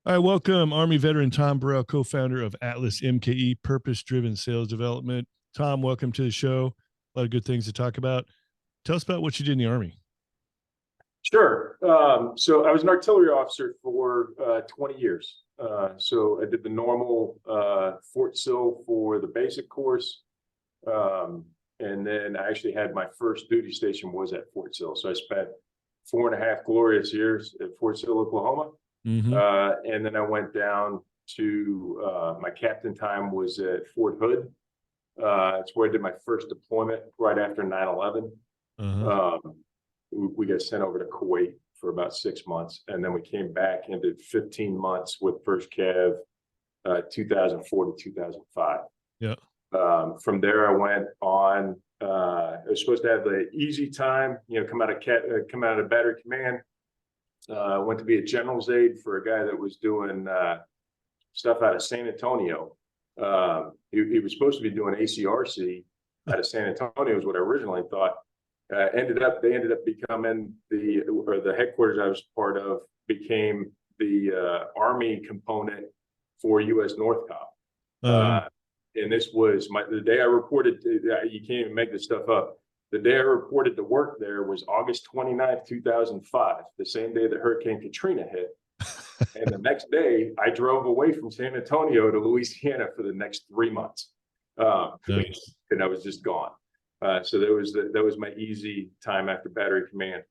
All right, welcome Army veteran Tom Burrell, co-founder of Atlas MKE, purpose-driven sales development. Tom, welcome to the show. A lot of good things to talk about. Tell us about what you did in the Army. Sure. So I was an artillery officer for 20 years. So I did the normal Fort Sill for the basic course. And then I actually had my first duty station was at Fort Sill. So I spent 4.5 glorious years at Fort Sill, Oklahoma. And then I went down to my captain time was at Fort Hood. It's where I did my first deployment right after 9/11. We got sent over to Kuwait for about 6 months, and then we came back and did 15 months with First Cav, 2004 to 2005. Yeah. From there, I went on. I was supposed to have the easy time, come out of battery command. Went to be a general's aide for a guy that was doing stuff out of San Antonio. He was supposed to be doing ACRC out of San Antonio, is what I originally thought. They ended up becoming the headquarters I was part of became the Army component for U.S. Northcom. And this was the day I reported. You can't even make this stuff up. The day I reported to work there was August 29th, 2005, the same day that Hurricane Katrina hit. And the next day, I drove away from San Antonio to Louisiana for the next 3 months. Nice. And I was just gone. So that was my easy time after battery command.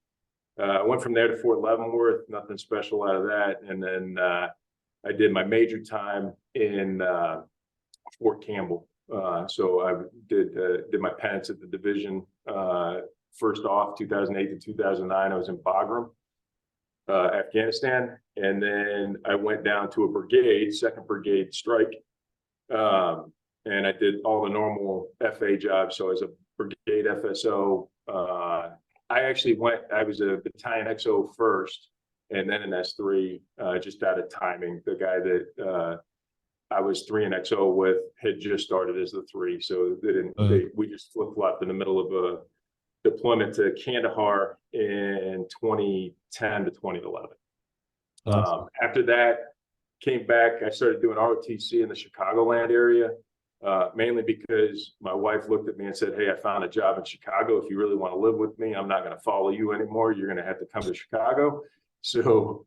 I went from there to Fort Leavenworth, nothing special out of that. And then I did my major time in Fort Campbell. So I did my penance at the division. First off, 2008 to 2009, I was in Bagram, Afghanistan. And then I went down to a brigade, 2nd Brigade Strike. And I did all the normal FA jobs. So as a brigade FSO, I was a battalion XO first, and then an S3, just out of timing. The guy that I was 3 in XO with had just started as the 3. So we just flip-flopped in the middle of a deployment to Kandahar in 2010 to 2011. Awesome. After that, came back, I started doing ROTC in the Chicagoland area. Mainly because my wife looked at me and said, "Hey, I found a job in Chicago. If you really want to live with me, I'm not going to follow you anymore. You're going to have to come to Chicago." So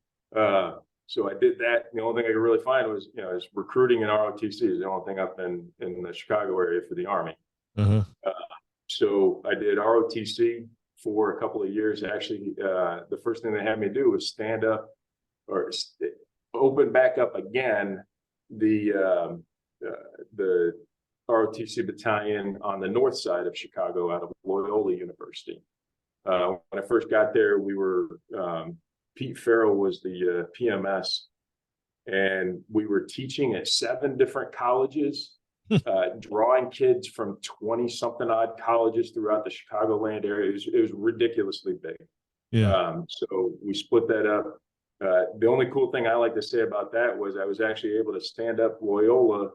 I did that. The only thing I could really find was, is recruiting and ROTC is the only thing up in the Chicago area for the Army. So I did ROTC for a couple of years. Actually, the first thing they had me do was stand up or open back up again the ROTC battalion on the north side of Chicago out of Loyola University. When I first got there, we were, Pete Farrell was the PMS, and we were teaching at 7 different colleges, drawing kids from 20-something odd colleges throughout the Chicagoland area. It was ridiculously big. Yeah. So we split that up. The only cool thing I like to say about that was I was actually able to stand up Loyola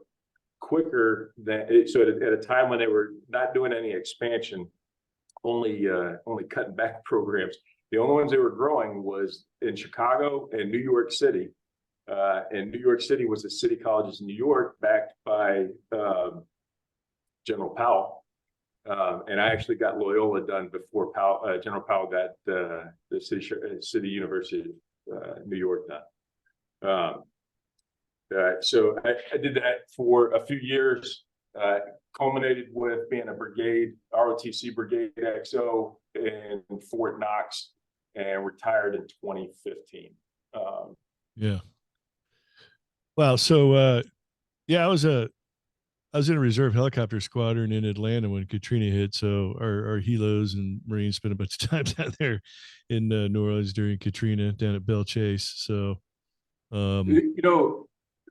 quicker than so at a time when they were not doing any expansion, only cutting back programs. The only ones they were growing was in Chicago and New York City. And New York City was the city colleges in New York, backed by General Powell. And I actually got Loyola done before General Powell got the City University of New York done. So I did that for a few years, culminated with being a brigade, ROTC brigade XO in Fort Knox, and retired in 2015. Yeah. Wow. So, I was in a reserve helicopter squadron in Atlanta when Katrina hit. So our helos and Marines spent a bunch of time down there in New Orleans during Katrina, down at Belle Chase. So,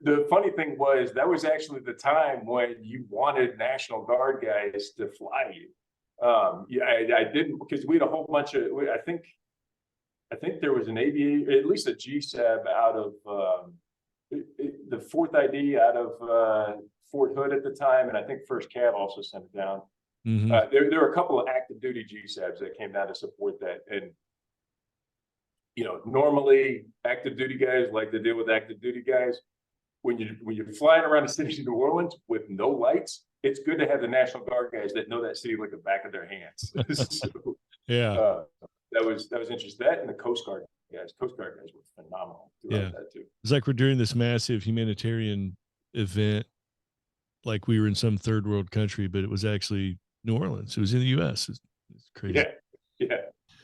the funny thing was that was actually the time when you wanted National Guard guys to fly you. I didn't, because we had a whole bunch of. I think there was an aviator, at least a GSAB out of the 4th ID out of Fort Hood at the time, and I think First Cav also sent it down. There were a couple of active duty GSABs that came down to support that, and normally active duty guys like to deal with active duty guys. When you're flying around the city of New Orleans with no lights, it's good to have the National Guard guys that know that city like the back of their hands. So, Yeah. that was interesting. That and the Coast Guard guys. Coast Guard guys were phenomenal throughout that too. It's like we're doing this massive humanitarian event, like we were in some third world country, but it was actually New Orleans. It was in the U.S. It's crazy. Yeah.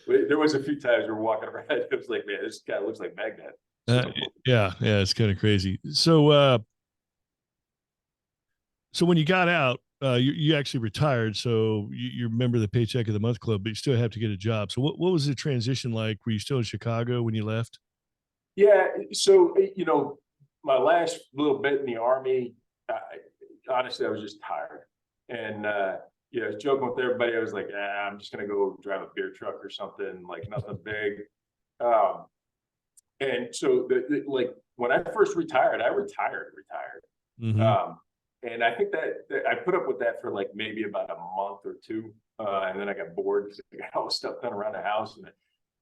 There was a few times we were walking around. It was like, man, this guy looks like Baghdad. Yeah, it's kind of crazy. So when you got out, you actually retired. So you remember the paycheck of the month club, but you still have to get a job. So what was the transition like? Were you still in Chicago when you left? Yeah. So, my last little bit in the Army, honestly, I was just tired. And, I was joking with everybody. I was like, I'm just going to go drive a beer truck or something, like nothing big. And so like when I first retired, I retired. Mm-hmm. And I think that I put up with that for like maybe about a month or two. And then I got bored because I got all the stuff done around the house, and I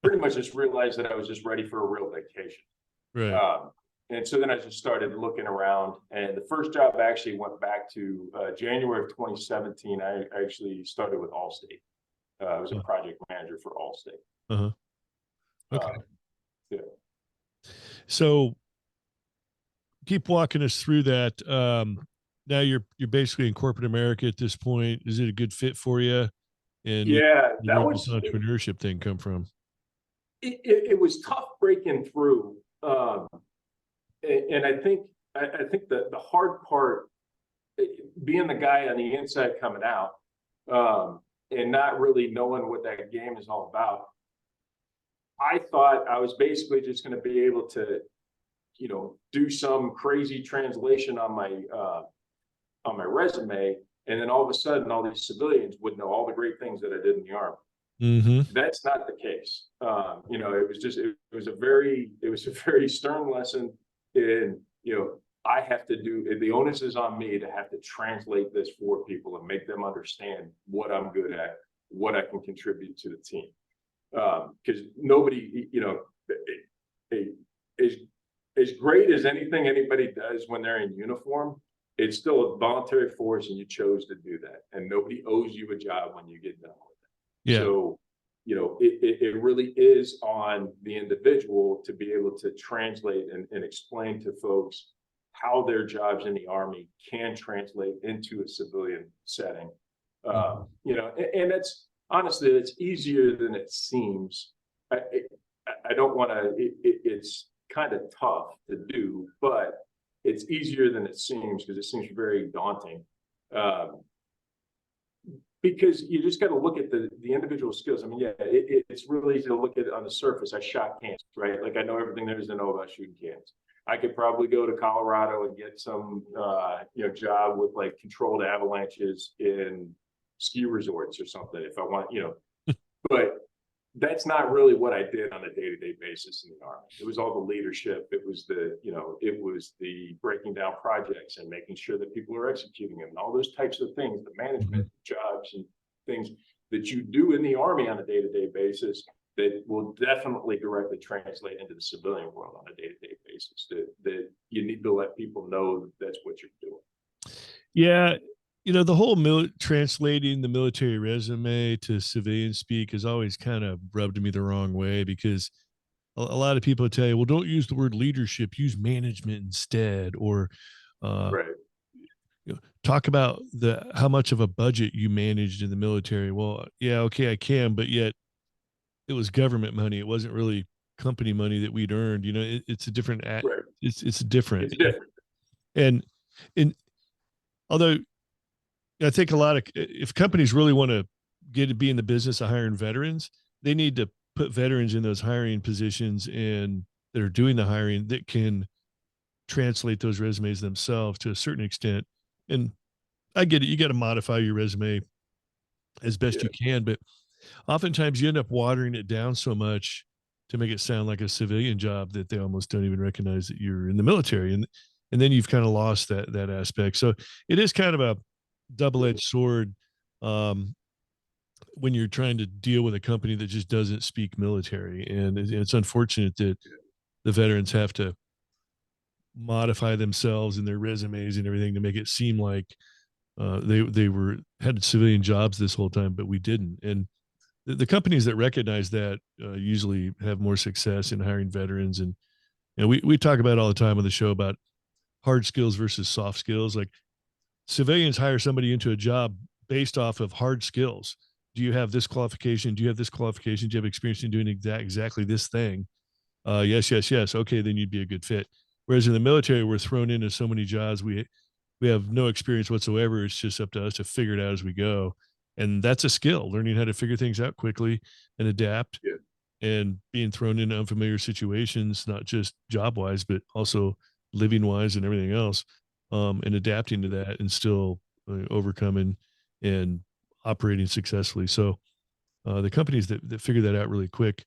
pretty much just realized that I was just ready for a real vacation. Right. And so then I just started looking around, and the first job I actually went back to January of 2017. I actually started with Allstate. I was a project manager for Allstate. Uh-huh. Okay. Yeah. So keep walking us through that. Now you're basically in corporate America at this point. Is it a good fit for you? And Yeah, where did this entrepreneurship thing come from? It was tough breaking through. And I think the hard part, being the guy on the inside coming out, and not really knowing what that game is all about. I thought I was basically just going to be able to, do some crazy translation on my resume, and then all of a sudden, all these civilians would know all the great things that I did in the Army. Mm-hmm. That's not the case. It was a very stern lesson. And, I have to do, the onus is on me to have to translate this for people and make them understand what I'm good at, what I can contribute to the team. Because nobody, as great as anything anybody does when they're in uniform, it's still a voluntary force, and you chose to do that. And nobody owes you a job when you get done with it. Yeah. So, it really is on the individual to be able to translate and explain to folks how their jobs in the Army can translate into a civilian setting. And that's honestly, it's easier than it seems. I don't want to, it's kind of tough to do, but it's easier than it seems because it seems very daunting. Because you just got to look at the individual skills. I mean, yeah, it's really easy to look at it on the surface. I shot cans, right? Like I know everything there is to know about shooting cans. I could probably go to Colorado and get some, job with like controlled avalanches in ski resorts or something if I want, but that's not really what I did on a day-to-day basis in the Army. It was all the leadership. It was the breaking down projects and making sure that people are executing them and all those types of things, the management jobs and things that you do in the Army on a day-to-day basis that will definitely directly translate into the civilian world on a day-to-day basis, that you need to let people know that that's what you're doing. Yeah. The whole translating the military resume to civilian speak has always kind of rubbed me the wrong way, because a lot of people tell you, well, don't use the word leadership, use management instead, or Right. talk about how much of a budget you managed in the military. Well, yeah, okay, I can, but yet it was government money. It wasn't really company money that we'd earned. It's a different, Right. it's different. It's different. And although I think if companies really want to be in the business of hiring veterans, they need to put veterans in those hiring positions and that are doing the hiring that can translate those resumes themselves to a certain extent. And I get it. You got to modify your resume as best you can, but oftentimes you end up watering it down so much to make it sound like a civilian job that they almost don't even recognize that you're in the military. And then you've kind of lost that aspect. So it is kind of a double-edged sword. when you're trying to deal with a company that just doesn't speak military. And it's unfortunate that the veterans have to modify themselves and their resumes and everything to make it seem like they were had civilian jobs this whole time, but we didn't. And the companies that recognize that usually have more success in hiring veterans. And we talk about all the time on the show about hard skills versus soft skills. Like civilians hire somebody into a job based off of hard skills. Do you have this qualification? Do you have this qualification? Do you have experience in doing exactly this thing? Yes, yes, yes. Okay, then you'd be a good fit. Whereas in the military, we're thrown into so many jobs. We have no experience whatsoever. It's just up to us to figure it out as we go. And that's a skill, learning how to figure things out quickly and adapt, Yeah. and being thrown into unfamiliar situations, not just job wise, but also living wise and everything else, and adapting to that and still overcoming and operating successfully. So the companies that figure that out really quick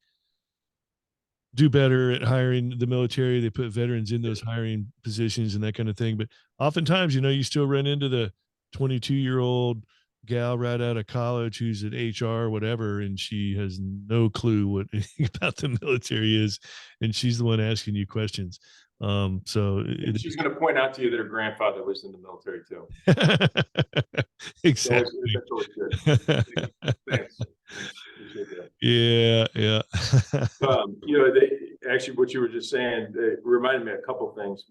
do better at hiring the military. They put veterans in those hiring positions and that kind of thing. But oftentimes, you still run into the 22-year-old gal right out of college who's at HR, whatever, and she has no clue what anything about the military is, and she's the one asking you questions. So And she's going to point out to you that her grandfather was in the military too. exactly. That's always good. Thanks. Appreciate that. Yeah, yeah. Actually, what you were just saying, it reminded me of a couple of things.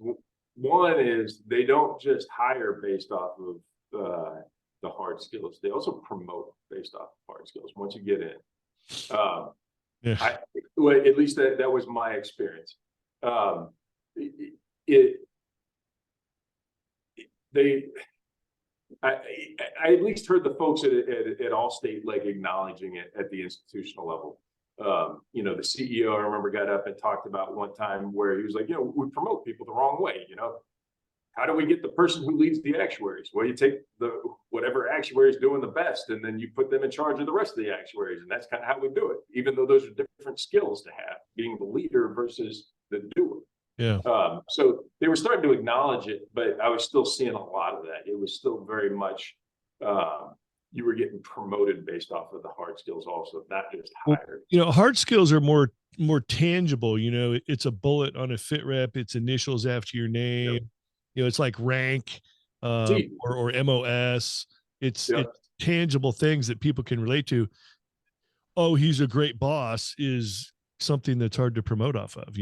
One is they don't just hire based off of the hard skills. They also promote based off of hard skills once you get in. Yeah. Well, at least that was my experience. I at least heard the folks at Allstate like acknowledging it at the institutional level. The CEO, I remember, got up and talked about one time where he was like, we promote people the wrong way. How do we get the person who leads the actuaries? Well, you take whatever actuary is doing the best, and then you put them in charge of the rest of the actuaries, and that's kind of how we do it. Even though those are different skills to have, being the leader versus the doer. Yeah. So they were starting to acknowledge it, but I was still seeing a lot of that. It was still very much you were getting promoted based off of the hard skills, also, not just hired. Hard skills are more tangible. It's a bullet on a fit rep. It's initials after your name. Yep. It's like rank or MOS. It's tangible things that people can relate to. Oh, he's a great boss is something that's hard to promote off of,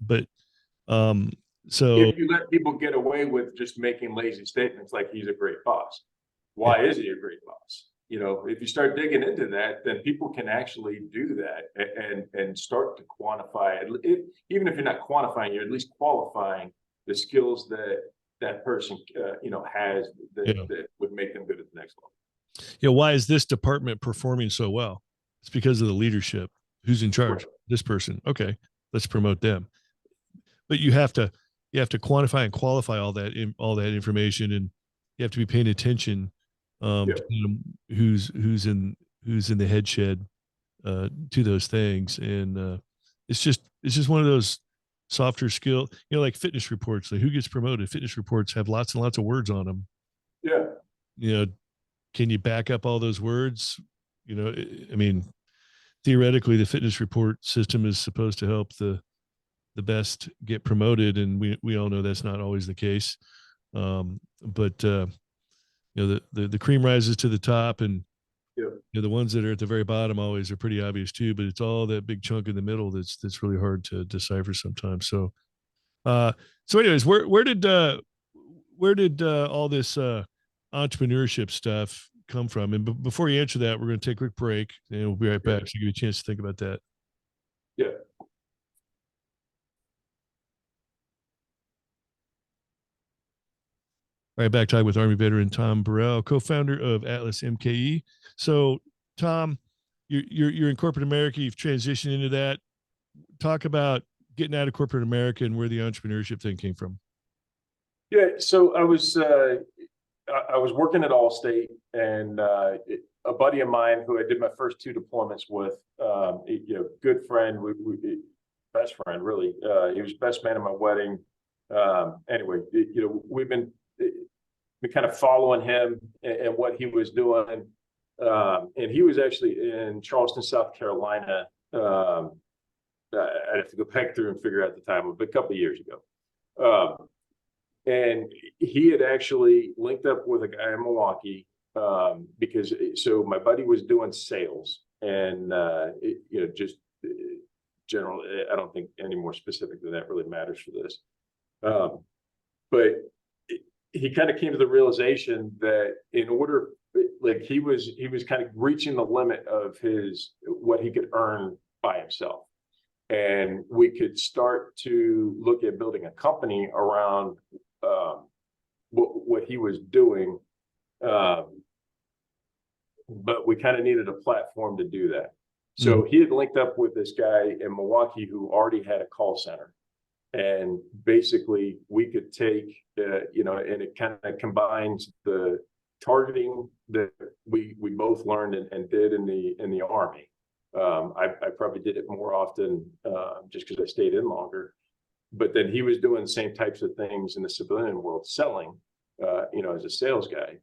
but so if you let people get away with just making lazy statements like he's a great boss, why is he a great boss? If you start digging into that, then people can actually do that and start to quantify it. Even if you're not quantifying, you're at least qualifying the skills that person has that would make them good at the next level. Yeah. Why is this department performing so well? It's because of the leadership. Who's in charge? Right. This person. Okay, let's promote them. But you have to quantify and qualify all that information, and you have to be paying attention to who's in the head shed to those things. And it's just one of those softer skill, like fitness reports. Like who gets promoted? Fitness reports have lots and lots of words on them. Yeah. Can you back up all those words? I mean, theoretically, the fitness report system is supposed to help the best get promoted, and we all know that's not always the case. But the cream rises to the top, and the ones that are at the very bottom always are pretty obvious too. But it's all that big chunk in the middle that's really hard to decipher sometimes. So, anyways, where did all this entrepreneurship stuff come from? And before you answer that, we're going to take a quick break, and we'll be right back. So give you a chance to think about that. Yeah. All right, back talking with Army veteran Tom Burrell, co-founder of Atlas MKE. So, Tom, you're in corporate America. You've transitioned into that. Talk about getting out of corporate America and where the entrepreneurship thing came from. Yeah, so I was working at Allstate, and a buddy of mine who I did my first 2 deployments with, good friend, best friend, really. He was best man at my wedding. Anyway, we've been kind of following him and what he was doing. And he was actually in Charleston, South Carolina. I'd have to go back through and figure out the time, but a couple of years ago. And he had actually linked up with a guy in Milwaukee, because so my buddy was doing sales, and just general. I don't think any more specific than that really matters for this. But he kind of came to the realization that in order, like he was kind of reaching the limit of what he could earn by himself. And we could start to look at building a company around what he was doing. But we kind of needed a platform to do that. So he had linked up with this guy in Milwaukee who already had a call center. And basically we could take, and it kind of combines the targeting that we both learned and did in the Army. I probably did it more often just because I stayed in longer. But then he was doing the same types of things in the civilian world, selling, as a sales guy.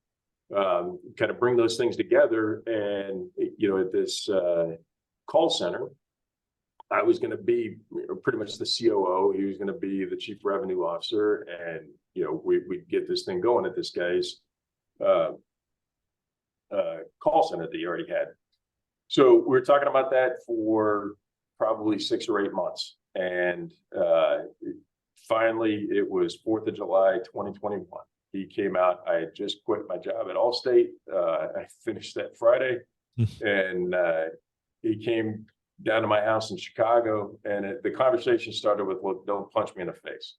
Kind of bring those things together. And, at this call center, I was going to be pretty much the COO. He was going to be the chief revenue officer. And, we'd get this thing going at this guy's call center that he already had. So we were talking about that for probably 6 or 8 months. And finally, it was 4th of July, 2021. He came out. I had just quit my job at Allstate. I finished that Friday. And he came down to my house in Chicago. And the conversation started with, "Look, don't punch me in the face."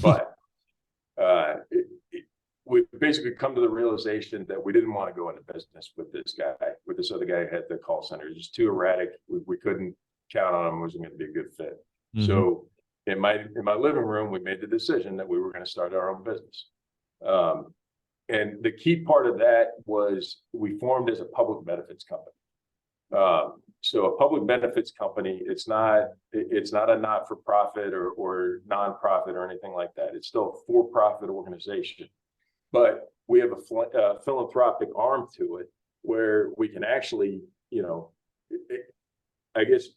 But we basically come to the realization that we didn't want to go into business with this other guy who had the call center. He was just too erratic. We couldn't count on him. It wasn't going to be a good fit. So in my living room, we made the decision that we were going to start our own business. And the key part of that was we formed as a public benefits company. So a public benefits company, it's not a not-for-profit or nonprofit or anything like that. It's still a for-profit organization. But we have a philanthropic arm to it where we can actually, I guess,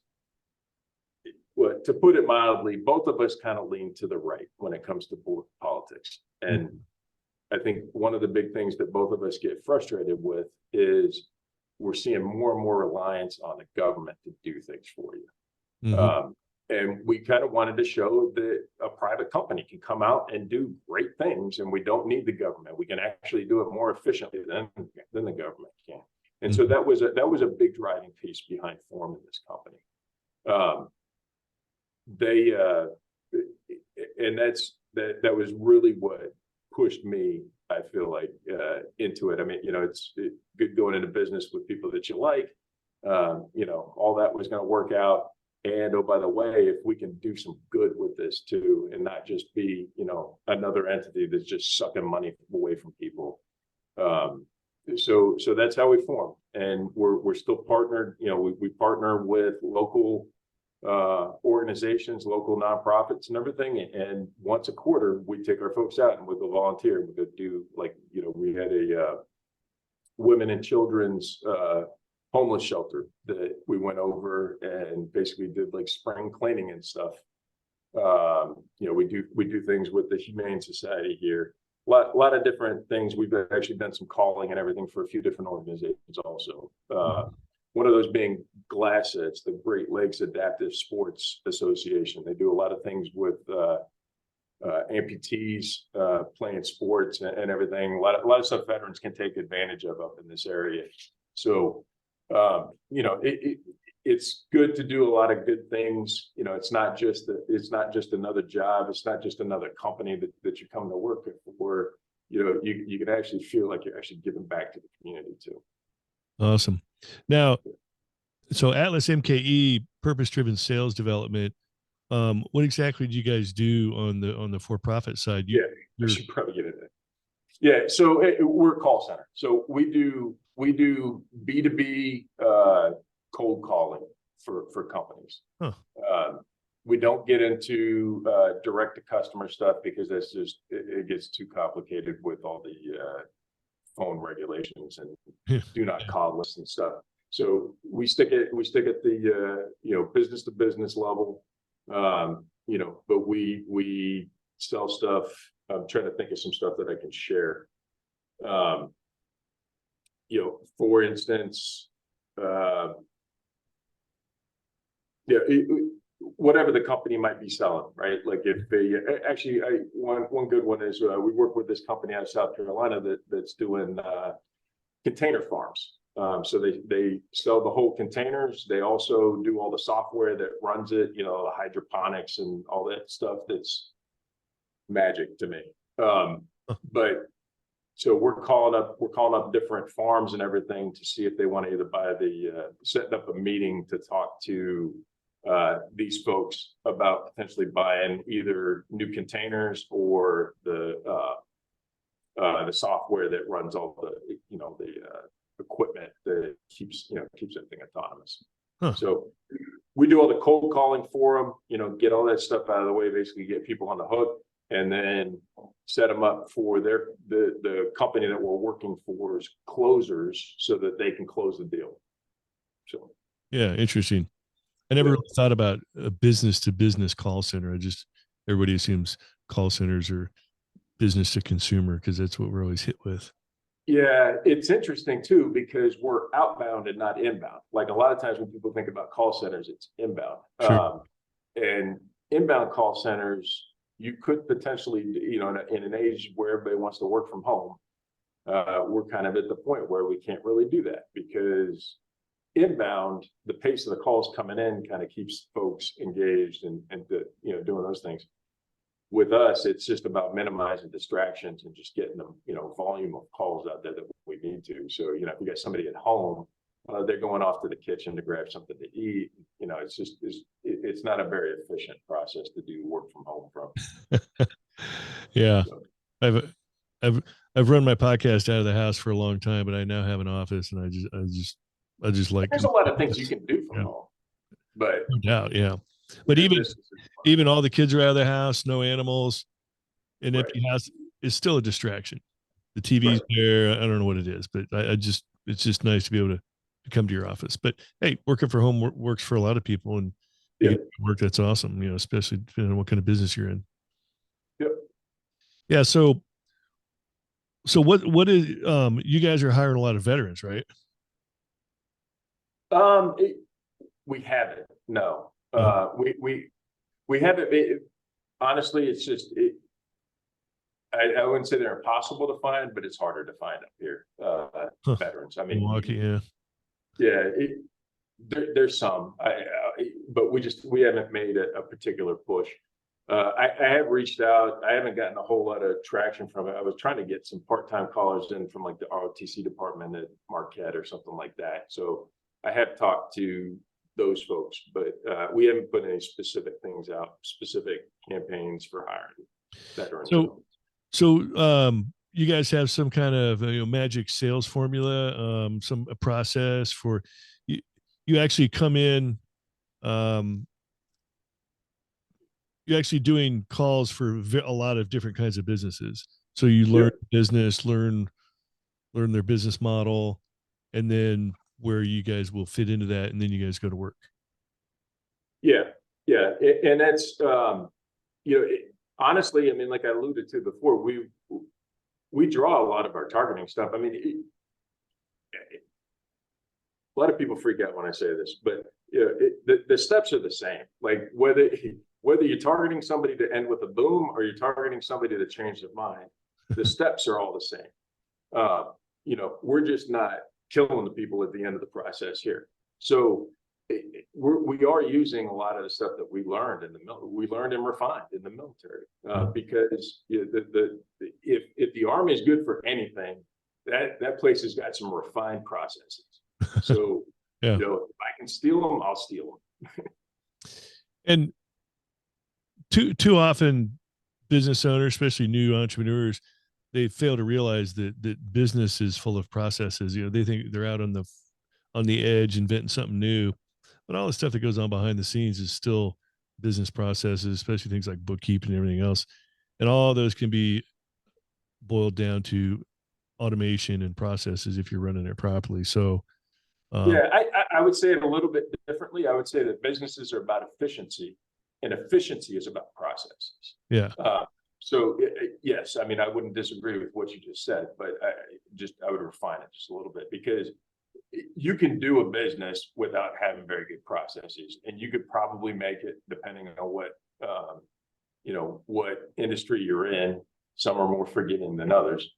to put it mildly, both of us kind of lean to the right when it comes to politics. And I think one of the big things that both of us get frustrated with is we're seeing more and more reliance on the government to do things for you. And we kind of wanted to show that a private company can come out and do great things, and we don't need the government. We can actually do it more efficiently than the government can. And so that was a big driving piece behind forming this company. That was really what pushed me, I feel like, into it. I mean, it's good going into business with people that you like. All that was going to work out. And oh, by the way, if we can do some good with this too, and not just be, another entity that's just sucking money away from people. So that's how we formed, and we're still partnered. We partner with local organizations, local nonprofits, and everything. And once a quarter, we take our folks out and we go volunteer. We go do we had a women and children's homeless shelter that we went over and basically did like spring cleaning and stuff. We do things with the Humane Society here. A lot of different things. We've actually done some calling and everything for a few different organizations also. One of those being GLASA, it's the Great Lakes Adaptive Sports Association. They do a lot of things with amputees playing sports and everything. A lot of stuff veterans can take advantage of up in this area. So it's good to do a lot of good things. It's not just another job. It's not just another company that you come to work for. You can actually feel like you're actually giving back to the community too. Awesome. Now, so Atlas MKE, purpose-driven sales development. What exactly do you guys do on the for-profit side? I should probably get into that. Yeah, so we're a call center. So we do B2B cold calling for companies. We don't get into direct to customer stuff because it gets too complicated with all the phone regulations and Yeah. do not call lists and stuff. So we stick at the business to business level, but we sell stuff. I'm trying to think of some stuff that I can share. For instance, whatever the company might be selling, right? Like if they actually, one good one is we work with this company out of South Carolina that's doing container farms. So they sell the whole containers. They also do all the software that runs it, the hydroponics and all that stuff. That's magic to me. But so we're calling up different farms and everything to see if they want to either buy setting up a meeting to talk to these folks about potentially buying either new containers or the software that runs all the equipment that keeps everything autonomous. Huh. So we do all the cold calling for them, get all that stuff out of the way, basically get people on the hook, and then set them up for the company that we're working for's closers so that they can close the deal. So yeah, interesting. I never really thought about a business to business call center. Everybody assumes call centers are business to consumer because that's what we're always hit with. Yeah, it's interesting too, because we're outbound and not inbound. Like a lot of times when people think about call centers, it's inbound. Sure. And inbound call centers, you could potentially, in an age where everybody wants to work from home, we're kind of at the point where we can't really do that, because inbound, the pace of the calls coming in kind of keeps folks engaged and doing those things. With us, it's just about minimizing distractions and just getting them, volume of calls out there that we need to. So, if you got somebody at home, they're going off to the kitchen to grab something to eat. It's not a very efficient process to do work from home from. Yeah. So, I've run my podcast out of the house for a long time, but I now have an office, and I just like. there's a lot of things you can do from home, but no doubt, yeah. But even all the kids are out of the house, no animals, an empty house is still a distraction. The TV's there. I don't know what it is, but it's just nice to be able to come to your office. But hey, working from home works for a lot of people, and you get work that's awesome. Especially depending on what kind of business you're in. Yep. Yeah. So what is you guys are hiring a lot of veterans, right? We haven't. No. We haven't. Honestly, it's just I wouldn't say they're impossible to find, but it's harder to find up here. Veterans. I mean, Milwaukee, yeah. Yeah, there's some, but we haven't made a particular push. I have reached out. I haven't gotten a whole lot of traction from it. I was trying to get some part-time callers in from like the ROTC department at Marquette or something like that. So I have talked to those folks, but we haven't put any specific things out, specific campaigns for hiring veterans. So you guys have some kind of magic sales formula, a process for you. You actually come in. You're actually doing calls for a lot of different kinds of businesses. So you learn business, learn their business model, and then where you guys will fit into that, and then you guys go to work. Yeah, and that's honestly, I mean, like I alluded to before, we draw a lot of our targeting stuff. I mean, a lot of people freak out when I say this, but the steps are the same. Like whether you're targeting somebody to end with a boom or you're targeting somebody to change their mind, the steps are all the same. We're just not killing the people at the end of the process here. So we are using a lot of the stuff that we learned in the military. We learned and refined in the military because if the Army is good for anything, that place has got some refined processes. So if I can steal them, I'll steal them. And too often, business owners, especially new entrepreneurs, they fail to realize that business is full of processes. They think they're out on the edge inventing something new, but all the stuff that goes on behind the scenes is still business processes, especially things like bookkeeping and everything else. And all those can be boiled down to automation and processes if you're running it properly. So, um, Yeah, I would say it a little bit differently. I would say that businesses are about efficiency, and efficiency is about processes. yeah, Uh, so yes, I mean, I wouldn't disagree with what you just said, but I would refine it just a little bit, because you can do a business without having very good processes, and you could probably make it depending on what what industry you're in. Some are more forgiving than others,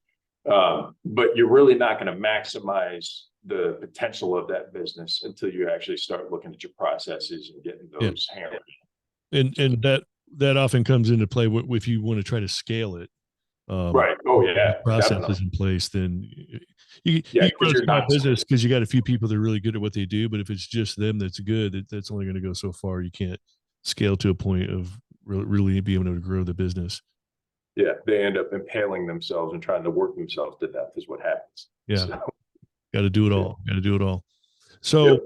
but you're really not going to maximize the potential of that business until you actually start looking at your processes and getting yeah, those hammered. and that often comes into play if you want to try to scale it. Right. Oh yeah, Processes definitely. in place, then you Yeah, can because run a you're small not. business because you got a few people that are really good at what they do. But if it's just them that's good, that's only going to go so far. You can't scale to a point of really being able to grow the business. Yeah, they end up impaling themselves and trying to work themselves to death is what happens. Yeah, So got to do it yeah. all. Got to do it all. Yep. So,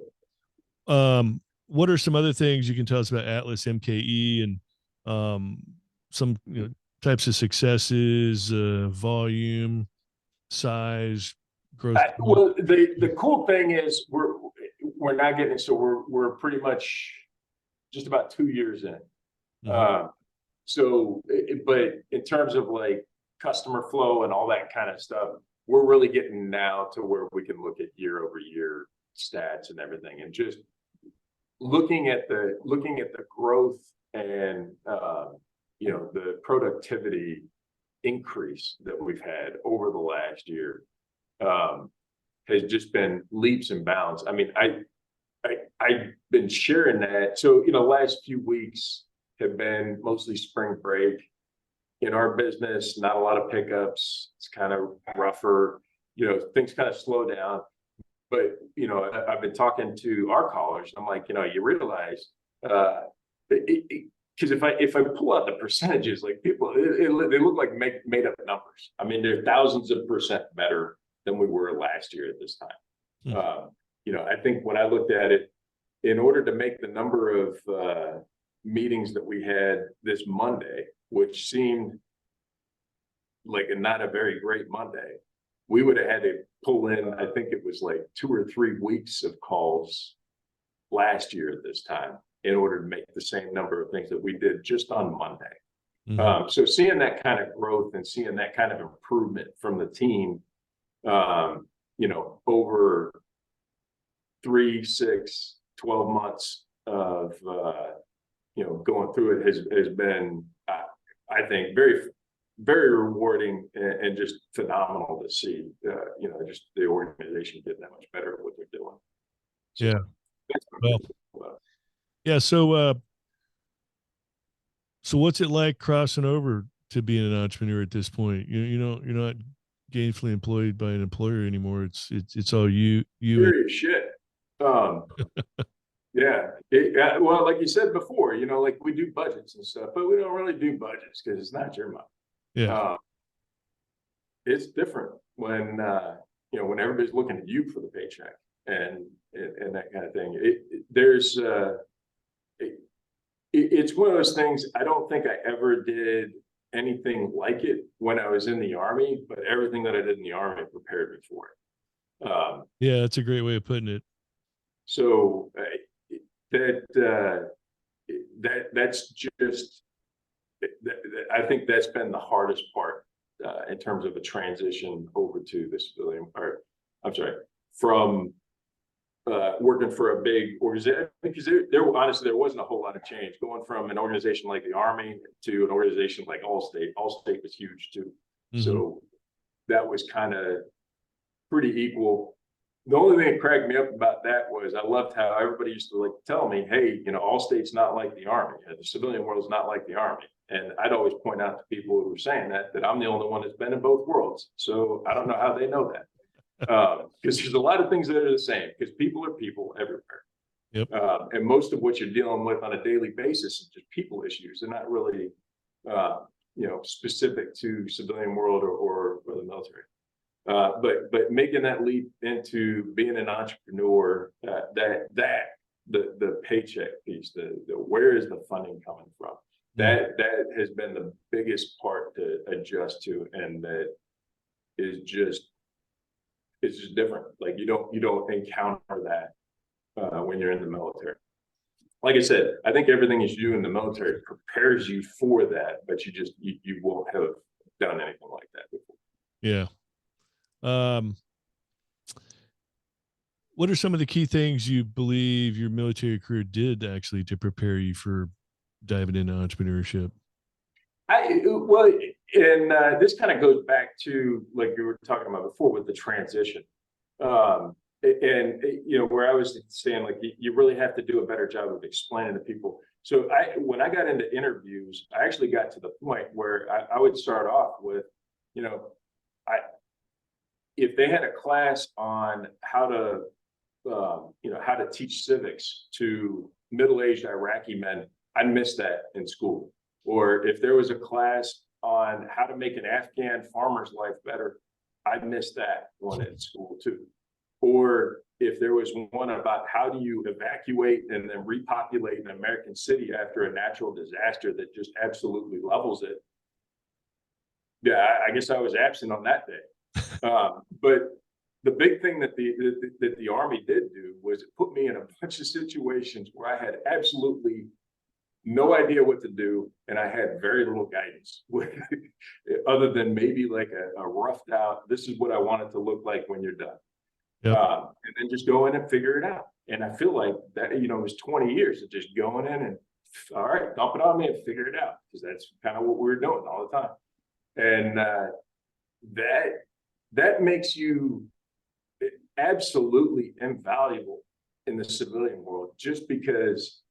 what are some other things you can tell us about Atlas MKE and some types of successes, volume, size, growth? Well, the cool thing is we're not getting, so we're pretty much just about 2 years in. Mhm. So, but in terms of like customer flow and all that kind of stuff, we're really getting now to where we can look at year over year stats and everything, and just looking at the growth and the productivity increase that we've had over the last year um, has just been leaps and bounds. I mean, I've been sharing that. So, last few weeks have been mostly spring break in our business, not a lot of pickups. It's kind of rougher, things kind of slow down. But, I've been talking to our callers. I'm like, you realize, because if I pull out the percentages, like people, they look like made up numbers. I mean, they're thousands of percent better than we were last year at this time. Hmm. I think when I looked at it, in order to make the number of meetings that we had this Monday, which seemed like not a very great Monday, we would have had to pull in, I think it was like 2 or 3 weeks of calls last year at this time in order to make the same number of things that we did just on Monday. Mhm. So seeing that kind of growth and seeing that kind of improvement from the team, over 3, 6, 12 months of, going through it has been, I think, very, very rewarding and just phenomenal to see, just the organization getting that much better at what they're doing. So Yeah. that's what I'm Well, really cool about. yeah. So what's it like crossing over to being an entrepreneur at this point? You're not gainfully employed by an employer anymore. It's all you and Serious shit. Um, yeah. Well, like you said before, like we do budgets and stuff, but we don't really do budgets because it's not your money. yeah, Um, it's different when everybody's looking at you for the paycheck and that kind of thing. It's one of those things. I don't think I ever did anything like it when I was in the Army, but everything that I did in the Army prepared me for it. yeah. That's a great way of putting it. So that that's just I think that's been the hardest part in terms of a transition over to the civilian, or I'm sorry, from working for a big organization, because honestly there wasn't a whole lot of change going from an organization like the Army to an organization like Allstate. Allstate was huge too, Hmm. so that was kind of pretty equal. The only thing that cracked me up about that was I loved how everybody used to like tell me, hey, Allstate's not like the Army. The civilian world is not like the Army. And I'd always point out to people who were saying that I'm the only one that's been in both worlds. So I don't know how they know that. Because there's a lot of things that are the same, because people are people everywhere. Yep. And most of what you're dealing with on a daily basis is just people issues. They're not really, specific to civilian world or the military. But making that leap into being an entrepreneur, the paycheck piece, the where is the funding coming from? That has been the biggest part to adjust to, and that is just it's just different. Like you don't encounter that when you're in the military. Like I said, I think everything you do in the military prepares you for that, but you won't have done anything like that before. Yeah. Um, what are some of the key things you believe your military career did actually to prepare you for diving into entrepreneurship? Well, and this kind of goes back to like you were talking about before with the transition. And where I was saying, like, you really have to do a better job of explaining to people. So when I got into interviews, I actually got to the point where I would start off with, you know, I if they had a class on how to how to teach civics to middle-aged Iraqi men, I missed that in school. Or if there was a class on how to make an Afghan farmer's life better, I missed that one in school too. Or if there was one about how do you evacuate and then repopulate an American city after a natural disaster that just absolutely levels it. Yeah, I guess I was absent on that day. But the big thing that the Army did do was it put me in a bunch of situations where I had absolutely no idea what to do, and I had very little guidance, other than maybe like a roughed out, this is what I want it to look like when you're done. Yep. And then just go in and figure it out. And I feel like that, it was 20 years of just going in and, all right, dump it on me and figure it out, because that's kind of what we were doing all the time. And that makes you absolutely invaluable in the civilian world, just because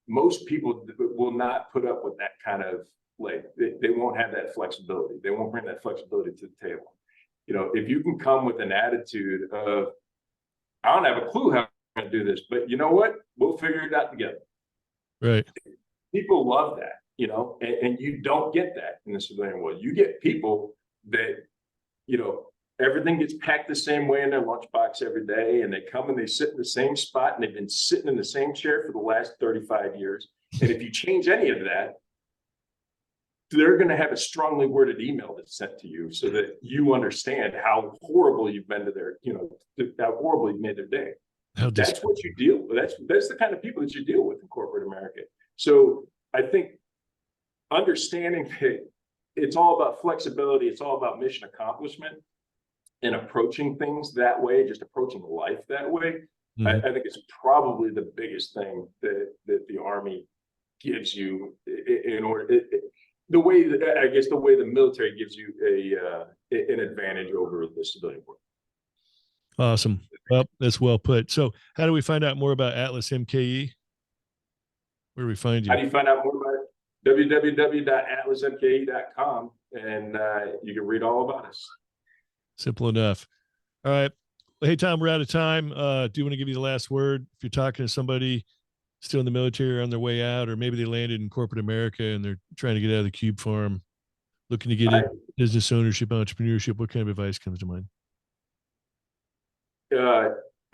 most people will not put up with that kind of, like, they won't have that flexibility. They won't bring that flexibility to the table. If you can come with an attitude of, I don't have a clue how I'm going to do this, but you know what? We'll figure it out together. Right. People love that, and you don't get that in the civilian world. You get people that, everything gets packed the same way in their lunchbox every day, and they come and they sit in the same spot, and they've been sitting in the same chair for the last 35 years. And if you change any of that, they're going to have a strongly worded email that's sent to you so that you understand how horrible you've been to their, how horrible you've made their day. That's what you deal with. That's the kind of people that you deal with in corporate America. So I think understanding that it's all about flexibility, it's all about mission accomplishment, and approaching things that way, just approaching life that way, I think it's probably the biggest thing that the Army gives you in order. The way the military gives you an advantage over the civilian world. Awesome. Well, that's well put. So how do we find out more about Atlas MKE? Where do we find you? How do you find out more about it? www.atlasmke.com, and you can read all about us. Simple enough. All right. Well, hey, Tom, we're out of time. Do you want to give you the last word? If you're talking to somebody still in the military or on their way out, or maybe they landed in corporate America and they're trying to get out of the cube farm, looking to get into business ownership, entrepreneurship, what kind of advice comes to mind?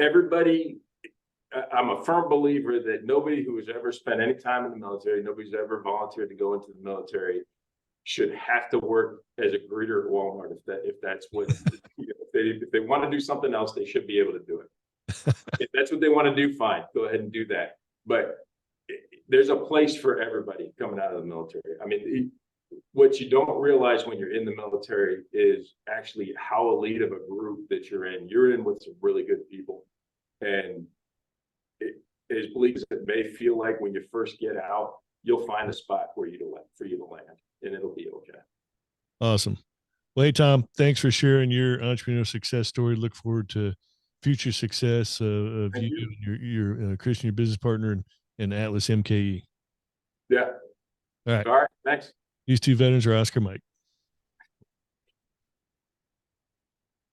Everybody, I'm a firm believer that nobody who has ever spent any time in the military, nobody's ever volunteered to go into the military, should have to work as a greeter at Walmart. If that's what if they want to do something else, they should be able to do it. If that's what they want to do, fine, go ahead and do that. But there's a place for everybody coming out of the military. I mean, what you don't realize when you're in the military is actually how elite of a group that you're in. You're in with some really good people, and as bleak as it may feel like when you first get out, you'll find a spot for you to land, and it'll be okay. Awesome. Well, hey, Tom, thanks for sharing your entrepreneurial success story. Look forward to future success of you and your Christian, your business partner, and Atlas MKE. Yeah. All right. All right. Thanks. These two veterans are Oscar Mike.